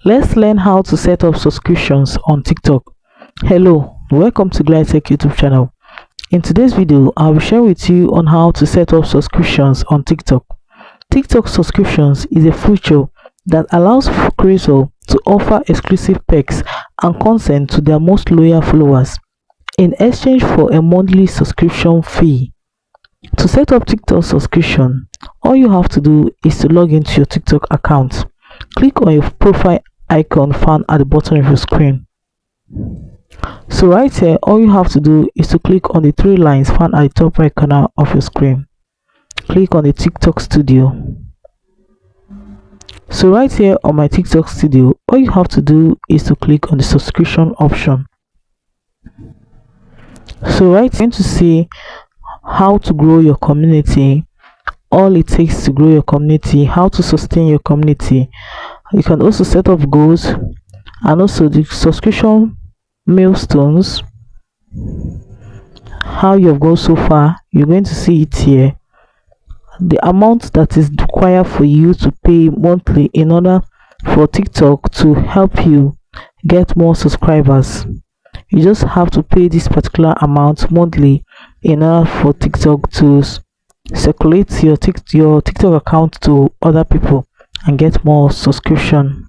Let's learn how to set up subscriptions on TikTok. Hello, welcome to GlideTech YouTube channel. In today's video, I will share with you on how to set up subscriptions on TikTok. TikTok subscriptions is a feature that allows creators to offer exclusive perks and content to their most loyal followers in exchange for a monthly subscription fee. To set up TikTok subscription, all you have to do is to log into your TikTok account. Click on your profile icon found at the bottom of your screen. So right here, all you have to do is to click on the three lines found at the top right corner of your screen. Click on the TikTok Studio. So right here on my TikTok Studio, all you have to do is to click on the subscription option. So right here, you're going to see how to grow your community, all it takes to grow your community, how to sustain your community. You can also set up goals and also the subscription milestones, how you have gone so far. You're going to see it here, the amount that is required for you to pay monthly in order for TikTok to help you get more subscribers. You just have to pay this particular amount monthly in order for TikTok to circulate your TikTok account to other people and get more subscription.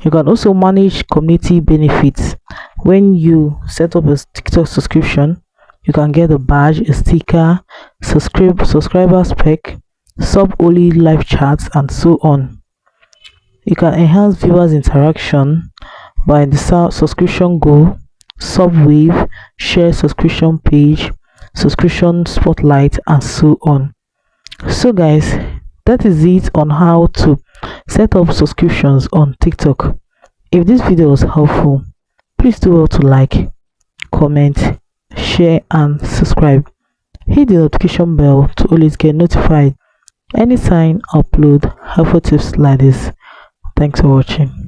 You can also manage community benefits. When you set up a TikTok subscription, you can get a badge, a sticker, subscribers pack, sub-only live chats, and so on. You can enhance viewers interaction by the subscription goal, sub-wave, share subscription page, subscription spotlight, and so on. So guys, that is it on how to set up subscriptions on TikTok. If this video was helpful, please do well to like, comment, share, and subscribe. Hit the notification bell to always get notified anytime I upload helpful tips like this. Thanks for watching.